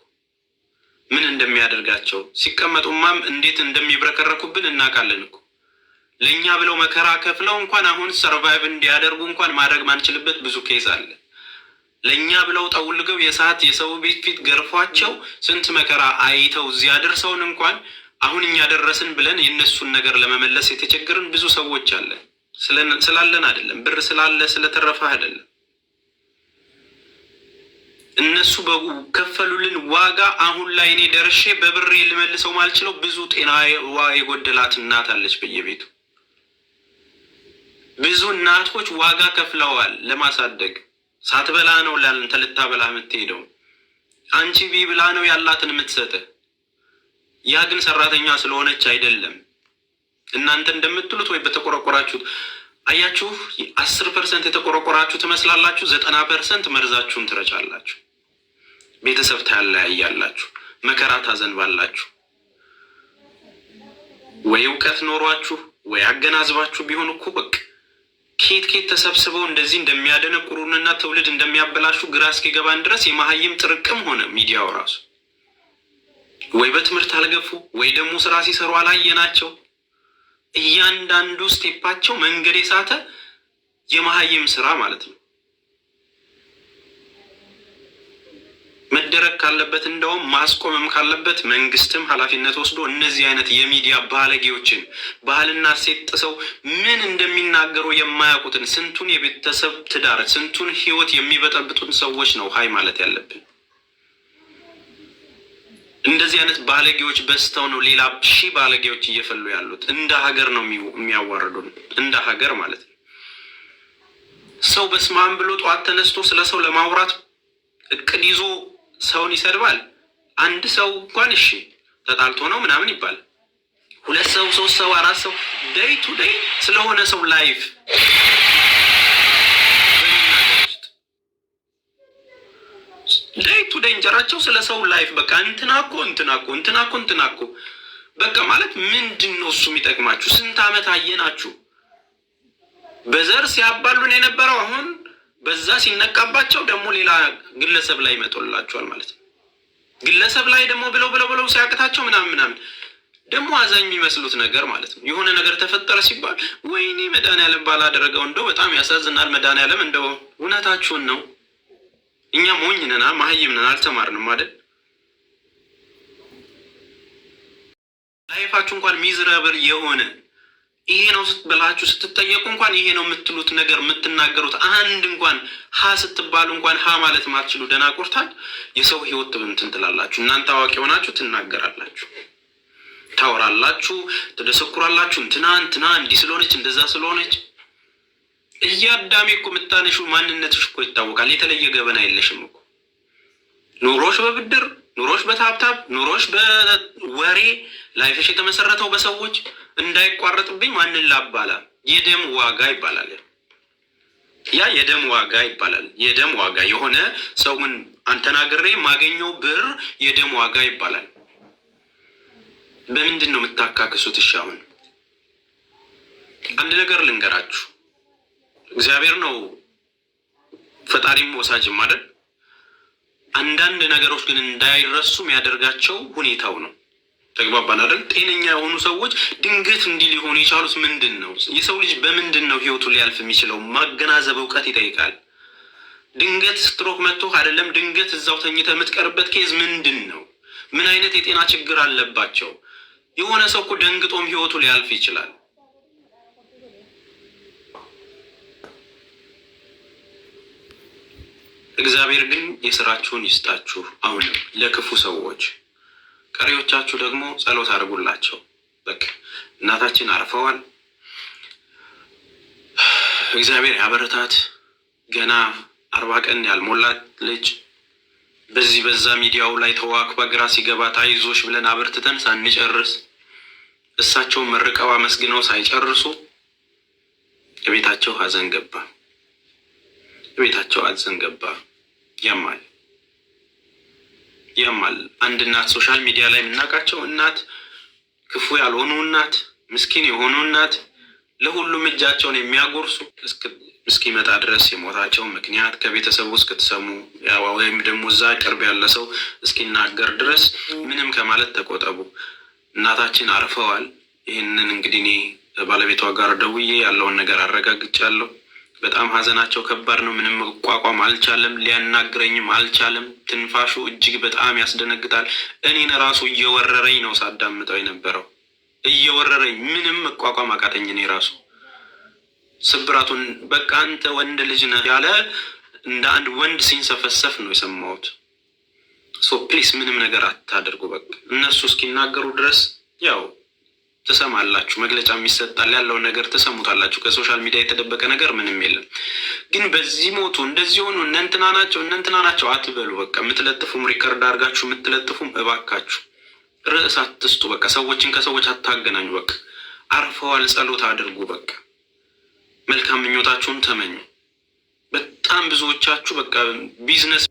ምን እንደሚያደርጋቸው። ሲቀመጡማም እንዴት እንደሚብረከረኩብን እናውቃለን እኮ። ለእኛ ብለው መከራ ከፍለው እንኳን አሁን ሰርቫይቭ እንዲያደርጉ እንኳን ማድረግ ማንችልበት ብዙ ኬዝ አለ። ለእኛ ብለው ጠውልገው የሰዓት የሰው ቤት ፊት ገርፏቸው ስንት መከራ አይተው እዚያ ደርሰውን እንኳን አሁን እኛ ደረስን ብለን የእነሱን ነገር ለመመለስ የተቸገርን ብዙ ሰዎች አለን። ስላለን አይደለም፣ ብር ስላለ ስለተረፈ አይደለም። እነሱ በከፈሉልን ዋጋ አሁን ላይ እኔ ደርሼ በብሬ ልመልሰው ማልችለው ብዙ ጤና የጎደላት እናት አለች በየቤቱ። ብዙ እናቶች ዋጋ ከፍለዋል ለማሳደግ። ሳትበላ ነው ላንተ ልታበላ የምትሄደው። አንቺ ቢ ብላ ነው ያላትን የምትሰጥህ። ያ ግን ሰራተኛ ስለሆነች አይደለም። እናንተ እንደምትሉት ወይ በተቆረቆራችሁት አያችሁ 10% የተቆረቆራችሁ ትመስላላችሁ። 90% መርዛችሁን ትረጫላችሁ። ቤተሰብ ታለያያላችሁ፣ መከራ ታዘንባላችሁ። ወይ እውቀት ኖሯችሁ ወይ አገናዝባችሁ ቢሆን እኮ በቃ ኬት ተሰብስበው እንደዚህ እንደሚያደነቁሩንና ትውልድ እንደሚያበላሹ ግራ እስኪገባን ድረስ የመሀይም ጥርቅም ሆነ ሚዲያው ራሱ። ወይ በትምህርት አልገፉ ወይ ደግሞ ስራ ሲሰሩ አላየናቸው። እያንዳንዱ ስቴፓቸው መንገድ የሳተ የመሀይም ስራ ማለት ነው። መደረግ ካለበት እንደውም ማስቆምም ካለበት መንግስትም ኃላፊነት ወስዶ እነዚህ አይነት የሚዲያ ባለጌዎችን ባህልና ሴት ጥሰው ምን እንደሚናገሩ የማያውቁትን ስንቱን የቤተሰብ ትዳር ስንቱን ህይወት የሚበጠብጡን ሰዎች ነው ሀይ ማለት ያለብን። እንደዚህ አይነት ባለጌዎች በስተው ነው ሌላ ሺህ ባለጌዎች እየፈሉ ያሉት። እንደ ሀገር ነው የሚያዋርዱን፣ እንደ ሀገር ማለት ነው። ሰው በስማም ብሎ ጠዋት ተነስቶ ስለ ሰው ለማውራት እቅድ ይዞ ሰውን ይሰድባል። አንድ ሰው እንኳን እሺ ተጣልቶ ነው ምናምን ይባላል። 2 ሰው 3 ሰው 4 ሰው ዴይ ቱ ዴይ ስለሆነ ሰው ላይፍ ዴይ ቱ ዴይ እንጀራቸው ስለ ሰው ላይፍ በቃ እንትናኮ በቃ ማለት ምንድን ነው እሱ የሚጠቅማችሁ? ስንት ዓመት አየናችሁ በዘር ሲያባሉን የነበረው አሁን በዛ ሲነቃባቸው ደግሞ ሌላ ግለሰብ ላይ ይመጡላቸዋል ማለት ነው። ግለሰብ ላይ ደግሞ ብለው ሲያቅታቸው ምናምን ደግሞ አዛኝ የሚመስሉት ነገር ማለት ነው። የሆነ ነገር ተፈጠረ ሲባል ወይኔ መድኃኒዓለም ባላደረገው እንደው በጣም ያሳዝናል። መድኃኒዓለም እንደው እውነታችሁን ነው። እኛ ሞኝ ነን፣ መሀይም ነን፣ አልተማርንም አይደል? ላይፋችሁ እንኳን ሚዝረብል የሆነ ይሄ ነው ብላችሁ ስትጠየቁ እንኳን ይሄ ነው የምትሉት ነገር የምትናገሩት አንድ እንኳን ሀ ስትባሉ እንኳን ሀ ማለት ማትችሉ ደናቁርታል። የሰው ህይወት እንትን ትላላችሁ። እናንተ አዋቂ ሆናችሁ ትናገራላችሁ፣ ታወራላችሁ፣ ትደሰኩራላችሁ። እንትና እንዲህ ስለሆነች እንደዛ ስለሆነች እያዳሜ እኮ የምታነሹ ማንነትሽ እኮ ይታወቃል። የተለየ ገበና የለሽም እኮ። ኑሮሽ በብድር ኑሮሽ በታብታብ ኑሮሽ በወሬ ላይፍሽ የተመሰረተው በሰዎች እንዳይቋረጥብኝ ማንን ላባላ? የደም ዋጋ ይባላል። ያ የደም ዋጋ ይባላል። የደም ዋጋ የሆነ ሰውን አንተናግሬ ማገኘው ብር የደም ዋጋ ይባላል። በምንድን ነው የምታካክሱት? እሺ አሁን አንድ ነገር ልንገራችሁ። እግዚአብሔር ነው ፈጣሪም ወሳጅም አይደል? አንዳንድ ነገሮች ግን እንዳይረሱ የሚያደርጋቸው ሁኔታው ነው። ተግባባን አይደል? ጤነኛ የሆኑ ሰዎች ድንገት እንዲህ ሊሆኑ የቻሉት ምንድን ነው? የሰው ልጅ በምንድን ነው ህይወቱ ሊያልፍ የሚችለው? ማገናዘብ እውቀት ይጠይቃል። ድንገት ስትሮክ መጥቶ አይደለም ድንገት እዛው ተኝተህ የምትቀርበት ኬዝ ምንድን ነው? ምን አይነት የጤና ችግር አለባቸው? የሆነ ሰው እኮ ደንግጦም ህይወቱ ሊያልፍ ይችላል። እግዚአብሔር ግን የስራችሁን ይስጣችሁ። አሁንም ለክፉ ሰዎች ቀሪዎቻችሁ ደግሞ ጸሎት አድርጉላቸው። በቃ እናታችን አርፈዋል። እግዚአብሔር ያበረታት። ገና 40 ቀን ያልሞላት ልጅ በዚህ በዛ ሚዲያው ላይ ተዋክባ ግራ ሲገባት አይዞሽ ብለን አበርትተን ሳንጨርስ እሳቸው መርቀው አመስግነው ሳይጨርሱ ቤታቸው ሐዘን ገባ። ያማል። ያማል። አንድ እናት ሶሻል ሚዲያ ላይ የምናውቃቸው እናት፣ ክፉ ያልሆኑ እናት፣ ምስኪን የሆኑ እናት፣ ለሁሉም እጃቸውን የሚያጎርሱ እስኪመጣ ድረስ የሞታቸውን ምክንያት ከቤተሰቡ እስክትሰሙ ወይም ደግሞ እዛ ቅርብ ያለ ሰው እስኪናገር ድረስ ምንም ከማለት ተቆጠቡ። እናታችን አርፈዋል። ይህንን እንግዲህ እኔ ባለቤቷ ጋር ደውዬ ያለውን ነገር አረጋግጫለሁ። በጣም ሀዘናቸው ከባድ ነው። ምንም መቋቋም አልቻለም። ሊያናግረኝም አልቻለም። ትንፋሹ እጅግ በጣም ያስደነግጣል። እኔን ራሱ እየወረረኝ ነው ሳዳምጠው የነበረው፣ እየወረረኝ ምንም መቋቋም አቃተኝ። እኔ ራሱ ስብራቱን በቃ አንተ ወንድ ልጅ ነህ ያለ እንደ አንድ ወንድ ሲንሰፈሰፍ ነው የሰማሁት። ሶ ፕሊስ ምንም ነገር አታደርጉ። በቃ እነሱ እስኪናገሩ ድረስ ያው ትሰማላችሁ፣ መግለጫም ይሰጣል፣ ያለውን ነገር ትሰሙታላችሁ። ከሶሻል ሚዲያ የተደበቀ ነገር ምንም የለም። ግን በዚህ ሞቱ እንደዚህ ሆኑ እነንትና ናቸው አትበሉ። በቃ የምትለጥፉም ሪከርድ አድርጋችሁ የምትለጥፉም እባካችሁ ርዕስ አትስጡ። በቃ ሰዎችን ከሰዎች አታገናኙ። በቃ አርፈዋል፣ ጸሎት አድርጉ። በቃ መልካም ምኞታችሁን ተመኙ። በጣም ብዙዎቻችሁ በቃ ቢዝነስ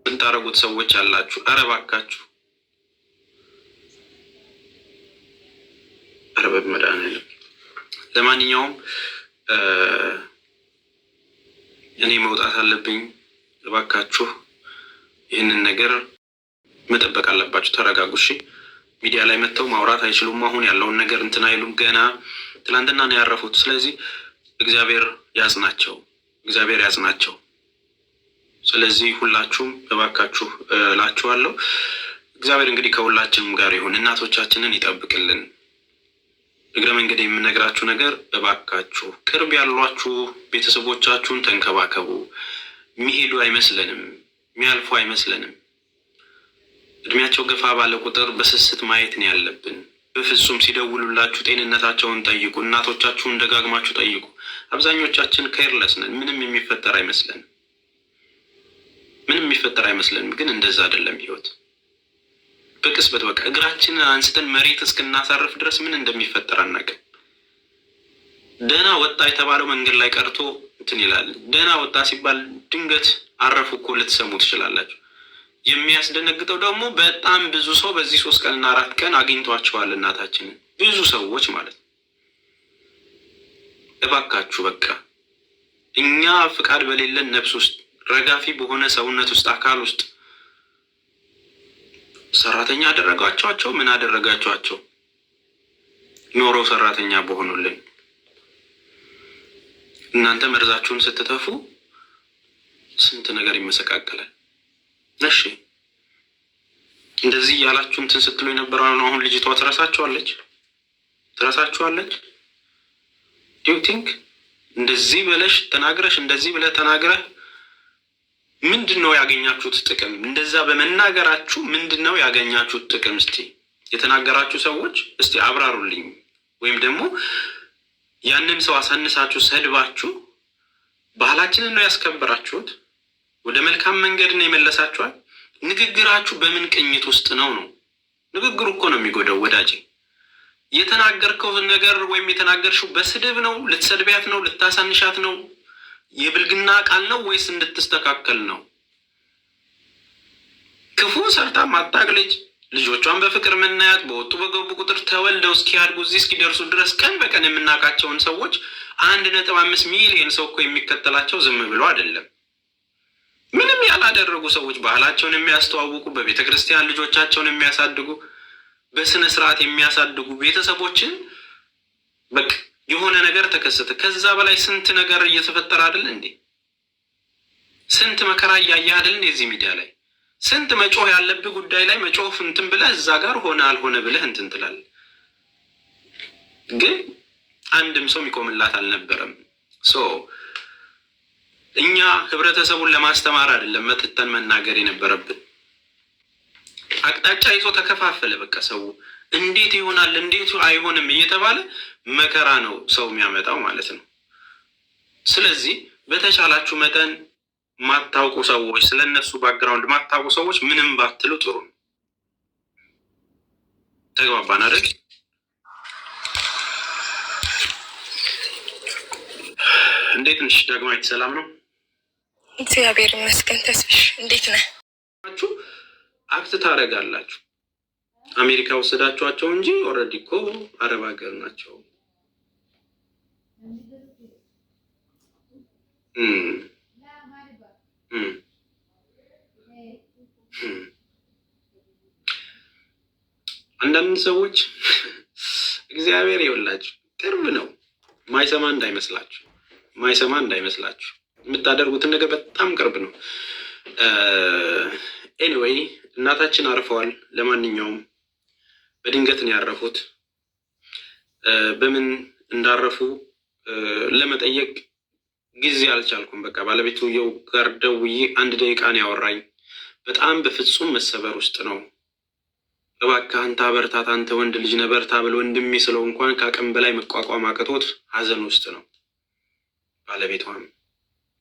የምታደርጉት ሰዎች አላችሁ። ኧረ እባካችሁ ረበብ መድኃኒዓለም። ለማንኛውም እኔ መውጣት አለብኝ። እባካችሁ ይህንን ነገር መጠበቅ አለባችሁ። ተረጋጉ እሺ። ሚዲያ ላይ መጥተው ማውራት አይችሉም። አሁን ያለውን ነገር እንትን አይሉም። ገና ትላንትና ነው ያረፉት። ስለዚህ እግዚአብሔር ያጽናቸው፣ እግዚአብሔር ያጽናቸው። ስለዚህ ሁላችሁም እባካችሁ እላችኋለሁ፣ እግዚአብሔር እንግዲህ ከሁላችንም ጋር ይሁን፣ እናቶቻችንን ይጠብቅልን። እግረ መንገድ የምነግራችሁ ነገር እባካችሁ ቅርብ ያሏችሁ ቤተሰቦቻችሁን ተንከባከቡ። የሚሄዱ አይመስለንም፣ የሚያልፉ አይመስለንም። እድሜያቸው ገፋ ባለ ቁጥር በስስት ማየት ነው ያለብን። በፍጹም ሲደውሉላችሁ ጤንነታቸውን ጠይቁ። እናቶቻችሁን ደጋግማችሁ ጠይቁ። አብዛኞቻችን ኬርለስ ነን። ምንም የሚፈጠር አይመስለንም። ግን እንደዛ አይደለም ህይወት። በቅጽበት በቃ እግራችንን አንስተን መሬት እስክናሳርፍ ድረስ ምን እንደሚፈጠር አናውቅም። ደህና ወጣ የተባለው መንገድ ላይ ቀርቶ እንትን ይላል። ደህና ወጣ ሲባል ድንገት አረፉ እኮ ልትሰሙ ትችላላችሁ። የሚያስደነግጠው ደግሞ በጣም ብዙ ሰው በዚህ 3 ቀንና 4 ቀን አግኝቷቸዋል እናታችንን፣ ብዙ ሰዎች ማለት ነው። እባካችሁ በቃ እኛ ፍቃድ በሌለን ነፍስ ውስጥ ረጋፊ በሆነ ሰውነት ውስጥ አካል ውስጥ ሰራተኛ አደረጋቸዋቸው። ምን አደረጋቸዋቸው? ኖረው ሰራተኛ በሆኑልን። እናንተ መርዛችሁን ስትተፉ ስንት ነገር ይመሰቃቀላል። እሺ እንደዚህ ያላችሁ እንትን ስትሉ የነበረው አሁን ልጅቷ ትረሳችኋለች? ዱ ዩ ቲንክ እንደዚህ ብለሽ ተናግረሽ እንደዚህ ብለህ ተናግረህ ምንድን ነው ያገኛችሁት ጥቅም? እንደዛ በመናገራችሁ ምንድን ነው ያገኛችሁት ጥቅም? እስቲ የተናገራችሁ ሰዎች እስቲ አብራሩልኝ። ወይም ደግሞ ያንን ሰው አሳንሳችሁ ሰድባችሁ ባህላችንን ነው ያስከበራችሁት? ወደ መልካም መንገድ ነው የመለሳችኋል? ንግግራችሁ በምን ቅኝት ውስጥ ነው? ንግግሩ እኮ ነው የሚጎዳው ወዳጄ። የተናገርከው ነገር ወይም የተናገርሽው በስድብ ነው? ልትሰድቢያት ነው? ልታሳንሻት ነው? የብልግና ቃል ነው ወይስ እንድትስተካከል ነው? ክፉ ሰርታ ማታቅ ልጆቿን በፍቅር የምናያት በወጡ በገቡ ቁጥር ተወልደው እስኪያድጉ እዚህ እስኪደርሱ ድረስ ቀን በቀን የምናውቃቸውን ሰዎች 1.5 ሚሊዮን ሰው እኮ የሚከተላቸው ዝም ብሎ አይደለም። ምንም ያላደረጉ ሰዎች ባህላቸውን የሚያስተዋውቁ፣ በቤተ ክርስቲያን ልጆቻቸውን የሚያሳድጉ፣ በስነ ስርዓት የሚያሳድጉ ቤተሰቦችን በቃ የሆነ ነገር ተከሰተ፣ ከዛ በላይ ስንት ነገር እየተፈጠረ አይደል እንዴ? ስንት መከራ እያየህ አይደል እንዴ? እዚህ ሚዲያ ላይ ስንት መጮህ ያለብህ ጉዳይ ላይ መጮህ እንትን ብለህ እዛ ጋር ሆነ አልሆነ ብለህ እንትን ትላለህ። ግን አንድም ሰው የሚቆምላት አልነበረም። እኛ ህብረተሰቡን ለማስተማር አይደለም መጥተን መናገር የነበረብን። አቅጣጫ ይዞ ተከፋፈለ። በቃ ሰው እንዴት ይሆናል እንዴት አይሆንም እየተባለ መከራ ነው ሰው የሚያመጣው ማለት ነው። ስለዚህ በተቻላችሁ መጠን ማታውቁ ሰዎች፣ ስለነሱ ባክግራውንድ ማታውቁ ሰዎች ምንም ባትሉ ጥሩ ነው። ተግባባን አይደል? እንዴት ነሽ ዳግማዊት? ሰላም ነው? እግዚአብሔር ይመስገን። ተስፍሽ እንዴት ነህ? አክት ታደርጋላችሁ። አሜሪካ ወሰዳችኋቸው እንጂ ኦልሬዲ እኮ አረብ ሀገር ናቸው። አንዳንድ ሰዎች እግዚአብሔር ይወላችሁ ቅርብ ነው። ማይሰማ እንዳይመስላችሁ የምታደርጉትን ነገር በጣም ቅርብ ነው። ኤኒዌይ እናታችን አርፈዋል። ለማንኛውም በድንገት ነው ያረፉት። በምን እንዳረፉ ለመጠየቅ ጊዜ አልቻልኩም። በቃ ባለቤትየው ጋር ደውዬ 1 ደቂቃ ነው ያወራኝ። በጣም በፍጹም መሰበር ውስጥ ነው። እባክህ አንተ በርታት፣ አንተ ወንድ ልጅ ነህ በርታ ብሎ ወንድሜ ስለው እንኳን ከአቅም በላይ መቋቋም አቅቶት ሀዘን ውስጥ ነው። ባለቤቷም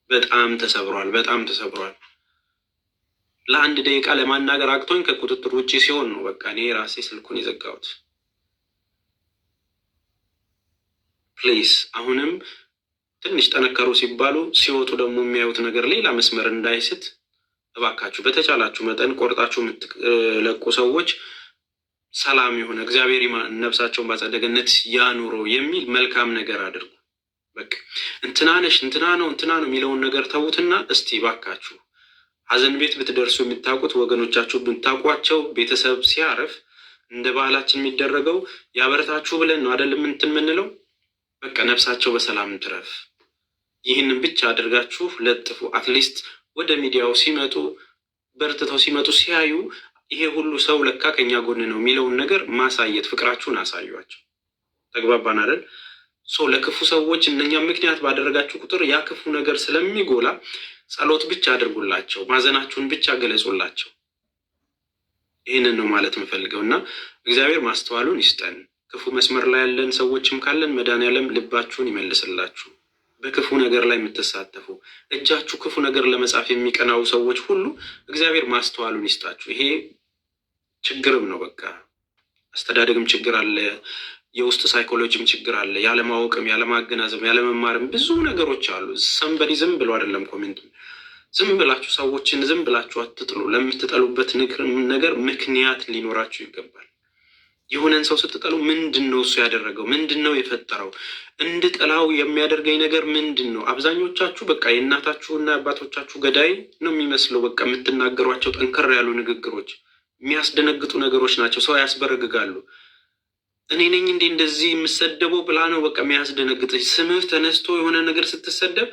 በጣም ተሰብሯል። ለ1 ደቂቃ ለማናገር አቅቶኝ ከቁጥጥር ውጭ ሲሆን ነው በቃ እኔ ራሴ ስልኩን የዘጋሁት። ፕሊስ አሁንም ትንሽ ጠነከሩ ሲባሉ ሲወጡ ደግሞ የሚያዩት ነገር ሌላ መስመር እንዳይስት እባካችሁ በተቻላችሁ መጠን ቆርጣችሁ የምትለቁ ሰዎች ሰላም የሆነ እግዚአብሔር ነፍሳቸውን ባጸደ ገነት ያኑረው የሚል መልካም ነገር አድርጉ። በቃ እንትና ነሽ እንትና ነው የሚለውን ነገር ተዉትና እስቲ እባካችሁ ሀዘን ቤት ብትደርሱ የምታውቁት ወገኖቻችሁ ብታውቋቸው ቤተሰብ ሲያረፍ እንደ ባህላችን የሚደረገው ያበረታችሁ ብለን ነው አይደለም እንትን የምንለው። በቃ ነፍሳቸው በሰላም ትረፍ። ይህንን ብቻ አድርጋችሁ ለጥፉ። አትሊስት ወደ ሚዲያው ሲመጡ በርትተው ሲመጡ ሲያዩ ይሄ ሁሉ ሰው ለካ ከኛ ጎን ነው የሚለውን ነገር ማሳየት፣ ፍቅራችሁን አሳዩአቸው። ተግባባን አይደል? ለክፉ ሰዎች እነኛ ምክንያት ባደረጋችሁ ቁጥር ያ ክፉ ነገር ስለሚጎላ ጸሎት ብቻ አድርጉላቸው፣ ማዘናችሁን ብቻ ገለጹላቸው። ይህንን ነው ማለት የምፈልገው እና እግዚአብሔር ማስተዋሉን ይስጠን። ክፉ መስመር ላይ ያለን ሰዎችም ካለን መድኃኒዓለም ልባችሁን ይመልስላችሁ። በክፉ ነገር ላይ የምትሳተፉ እጃችሁ ክፉ ነገር ለመጻፍ የሚቀናው ሰዎች ሁሉ እግዚአብሔር ማስተዋሉን ይስጣችሁ። ይሄ ችግርም ነው። በቃ አስተዳደግም ችግር አለ፣ የውስጥ ሳይኮሎጂም ችግር አለ፣ ያለማወቅም፣ ያለማገናዘብ፣ ያለመማርም ብዙ ነገሮች አሉ። ሰንበዲ ዝም ብሎ አይደለም ኮሜንት። ዝም ብላችሁ ሰዎችን ዝም ብላችሁ አትጥሉ። ለምትጠሉበት ነገር ምክንያት ሊኖራችሁ ይገባል። የሆነን ሰው ስትጠሉ ምንድን ነው እሱ ያደረገው? ምንድን ነው የፈጠረው? እንድጠላው የሚያደርገኝ ነገር ምንድን ነው? አብዛኞቻችሁ በቃ የእናታችሁና የአባቶቻችሁ ገዳይ ነው የሚመስለው። በቃ የምትናገሯቸው ጠንከር ያሉ ንግግሮች የሚያስደነግጡ ነገሮች ናቸው። ሰው ያስበረግጋሉ። እኔ ነኝ እንዴ እንደዚህ የምሰደበው ብላ ነው በቃ የሚያስደነግጥ። ስምህ ተነስቶ የሆነ ነገር ስትሰደብ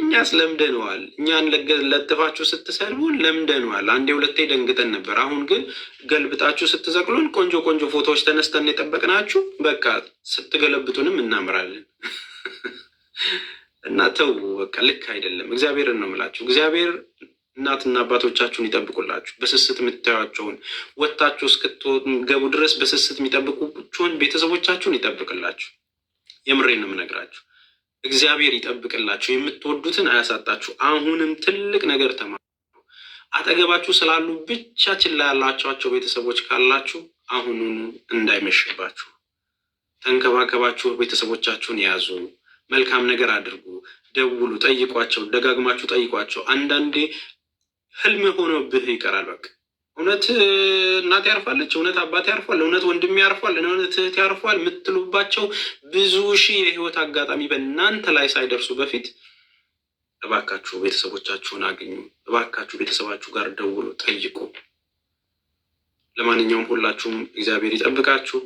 እኛስ ለምደነዋል። እኛን ለጥፋችሁ ስትሰድቡን ለምደነዋል። አንዴ ሁለቴ ደንግጠን ነበር። አሁን ግን ገልብጣችሁ ስትዘቅሉን ቆንጆ ቆንጆ ፎቶዎች ተነስተን የጠበቅናችሁ በቃ ስትገለብጡንም እናምራለን። እና ተው በቃ ልክ አይደለም። እግዚአብሔርን ነው የምላችሁ። እግዚአብሔር እናትና አባቶቻችሁን ይጠብቁላችሁ። በስስት የምታዩቸውን ወጥታችሁ እስክትገቡ ድረስ በስስት የሚጠብቁችሁን ቤተሰቦቻችሁን ይጠብቅላችሁ። የምሬን ነው የምነግራችሁ። እግዚአብሔር ይጠብቅላችሁ። የምትወዱትን አያሳጣችሁ። አሁንም ትልቅ ነገር ተማሩ። አጠገባችሁ ስላሉ ብቻ ችላ ያላችኋቸው ቤተሰቦች ካላችሁ አሁኑኑ እንዳይመሽባችሁ ተንከባከባችሁ። ቤተሰቦቻችሁን ያዙ። መልካም ነገር አድርጉ። ደውሉ፣ ጠይቋቸው፣ ደጋግማችሁ ጠይቋቸው። አንዳንዴ ህልም ሆኖብህ ይቀራል። በቃ እውነት እናቴ ያርፋለች፣ እውነት አባቴ ያርፏል፣ እውነት ወንድሜ ያርፏል፣ እውነት እህቴ ያርፏል የምትሉባቸው ብዙ ሺህ የህይወት አጋጣሚ በእናንተ ላይ ሳይደርሱ በፊት እባካችሁ ቤተሰቦቻችሁን አግኙ። እባካችሁ ቤተሰባችሁ ጋር ደውሉ፣ ጠይቁ። ለማንኛውም ሁላችሁም እግዚአብሔር ይጠብቃችሁ።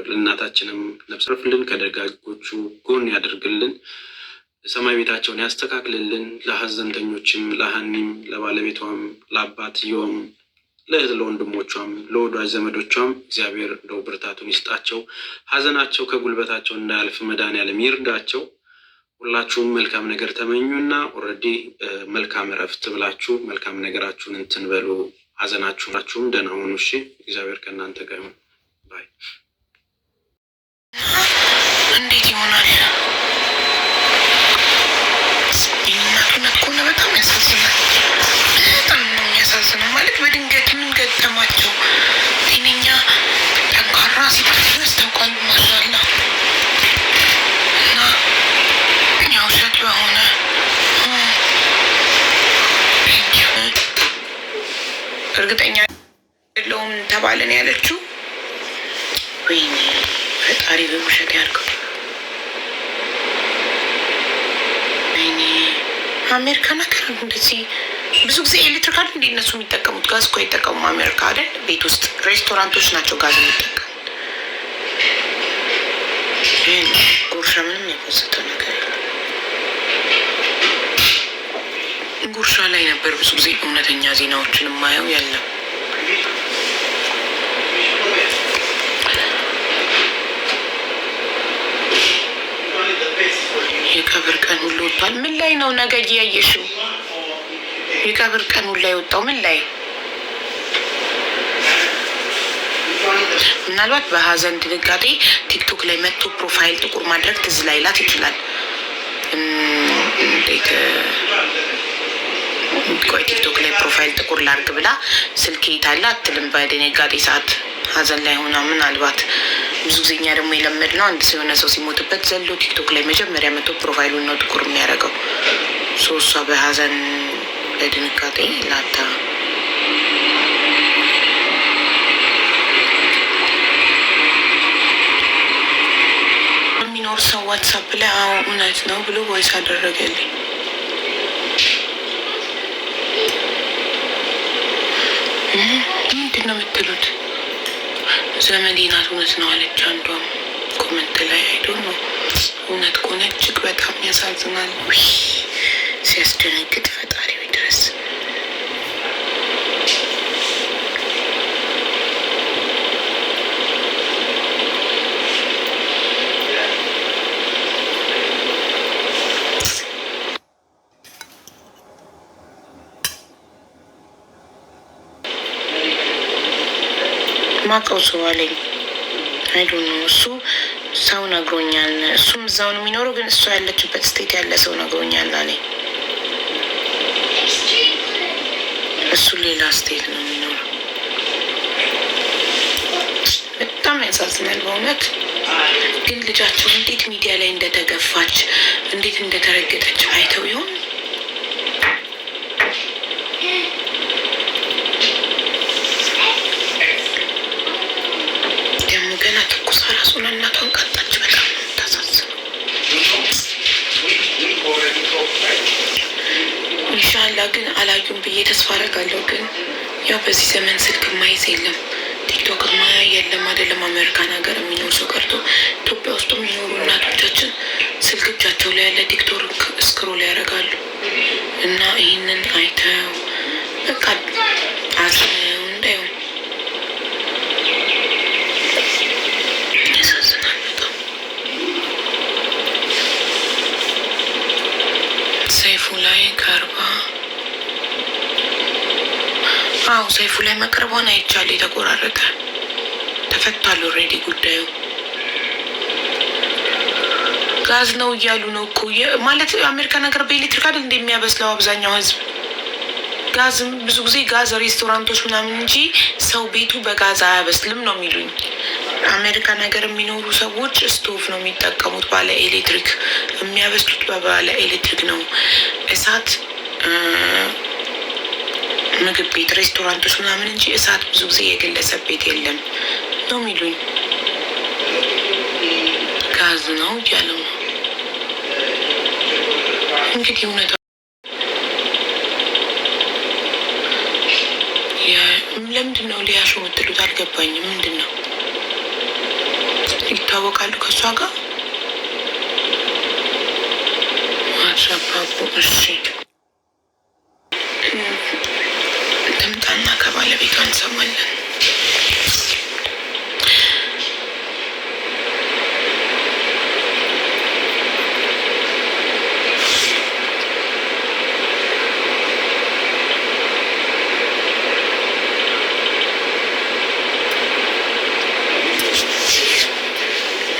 ለእናታችንም ነፍስ ረፍልን፣ ከደጋጎቹ ጎን ያደርግልን፣ ሰማይ ቤታቸውን ያስተካክልልን። ለሀዘንተኞችም፣ ለሀኒም፣ ለባለቤቷም፣ ለአባትየውም፣ ለእህት ለወንድሞቿም፣ ለወዳጅ ዘመዶቿም እግዚአብሔር እንደው ብርታቱን ይስጣቸው። ሀዘናቸው ከጉልበታቸው እንዳያልፍ መድኃኒዓለም ይርዳቸው። ሁላችሁም መልካም ነገር ተመኙና ኦልሬዲ መልካም እረፍት ብላችሁ መልካም ነገራችሁን እንትን በሉ። ሀዘናችሁም ደህና ሁኑ። እሺ፣ እግዚአብሔር ከእናንተ ጋር ይሁን። ባይ። እንዴት ይሆናል? ከሆነ በጣም ያሳዝናል። በጣም ነው የሚያሳዝነው። ማለት በድንገት ምን ገጠማቸው? ጤነኛ ጠንካራ ሲባል ያስታውቃሉ። ማሻላ እና እኛ ውሸት በሆነ እናውቃለን ያለችው። ወይኔ ፈጣሪ በውሸት ያድርገው። ወይኔ አሜሪካ ነገር እንደዚህ ብዙ ጊዜ ኤሌክትሪክ አይደል እንደ እነሱ የሚጠቀሙት ጋዝ እኮ አይጠቀሙም። አሜሪካ አይደል ቤት ውስጥ ሬስቶራንቶች ናቸው ጋዝ የሚጠቀሙት። ጉርሻ ምንም የፖስተው ነገር የለም። ጉርሻ ላይ ነበር ብዙ ጊዜ እውነተኛ ዜናዎችን የማየው ያለው። የቀብር ቀን ሁሉ ወጥቷል። ምን ላይ ነው ነገ እያየሽው? የቀብር ቀን ሁሉ ላይ ወጣው ምን ላይ? ምናልባት በሀዘን ድንጋጤ ቲክቶክ ላይ መጥቶ ፕሮፋይል ጥቁር ማድረግ ትዝ ላይላት ይችላል። እንዴት ቆይ ቲክቶክ ላይ ፕሮፋይል ጥቁር ላርግ ብላ ስልክ ይታላ አትልም። በድንጋጤ ሰዓት ሀዘን ላይ ሆና ምናልባት ብዙ ጊዜ እኛ ደግሞ የለመድነው አንድ ሰው የሆነ ሰው ሲሞትበት ዘሎ ቲክቶክ ላይ መጀመሪያ መጥቶ ፕሮፋይሉን ነው ጥቁር የሚያደርገው። እሷ በሀዘን በድንጋጤ ላታ የሚኖር ሰው ዋትሳፕ ላይ አዎ እውነት ነው ብሎ ቮይስ አደረገልኝ። ምንድን ነው የምትሉት? ዘመዴ ናት እውነት ነው አለች አንዷም ኮመንት ላይ። አይዶ ነው እውነት ከሆነ እጅግ በጣም ያሳዝናል። ሲያስደነግጥ ፈጣሪ ድረስ ማቀው ሰው አለኝ። አይዶ ነው እሱ ሰው ነግሮኛል። እሱም እዛው ነው የሚኖረው፣ ግን እሷ ያለችበት ስቴት ያለ ሰው ነግሮኛል አለኝ። እሱ ሌላ ስቴት ነው የሚኖረው። በጣም ያሳዝናል በእውነት። ግን ልጃቸው እንዴት ሚዲያ ላይ እንደተገፋች እንዴት እንደተረገጠች አይተው ይሆን? ገና ትኩስ ራሱን እናቷን ቀጣች። በጣም ታሳዝነው። ኢንሻላህ ግን አላዩም ብዬ ተስፋ አደርጋለሁ። ግን ያው በዚህ ዘመን ስልክ ማይዝ የለም ቲክቶክ ማያ የለም አይደለም። አሜሪካን ሀገር የሚኖር ሰው ቀርቶ ኢትዮጵያ ውስጥ የሚኖሩ እናቶቻችን ስልክ እጃቸው ላይ ያለ ቲክቶክ ስክሮል ያደርጋሉ። እና ይህንን አይተው በቃ አዝነው እንዳይሆን ሰይፉ ላይ ቀርባ ሰይፉ ላይ መቅረቧን አይቻል። የተቆራረጠ ተፈቷል ኦልሬዲ ጉዳዩ። ጋዝ ነው እያሉ ነው እኮ ማለት አሜሪካ ነገር በኤሌክትሪክ አይደል እንደሚያበስለው አብዛኛው ህዝብ። ጋዝ ብዙ ጊዜ ጋዝ ሬስቶራንቶች ምናምን እንጂ ሰው ቤቱ በጋዝ አያበስልም ነው የሚሉኝ። አሜሪካ ነገር የሚኖሩ ሰዎች ስቶቭ ነው የሚጠቀሙት፣ ባለ ኤሌክትሪክ የሚያበስሉት በባለ ኤሌክትሪክ ነው። እሳት ምግብ ቤት ሬስቶራንቶች ምናምን እንጂ እሳት ብዙ ጊዜ የግለሰብ ቤት የለም ነው የሚሉኝ። ጋዝ ነው እያለው ነው እንግዲህ እውነታ። ለምንድን ነው ሊያሾ የምትሉት አልገባኝም። ምንድን ነው ይታወቃሉ ከእሷ ጋር ማሸባቡ? እሺ ትምጣና ከባለቤቷ እንሰማለን።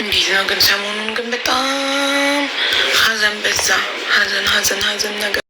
እንዴት ነው ግን ሰሞኑን ግን በጣም ሀዘን በዛ። ሀዘን ነገር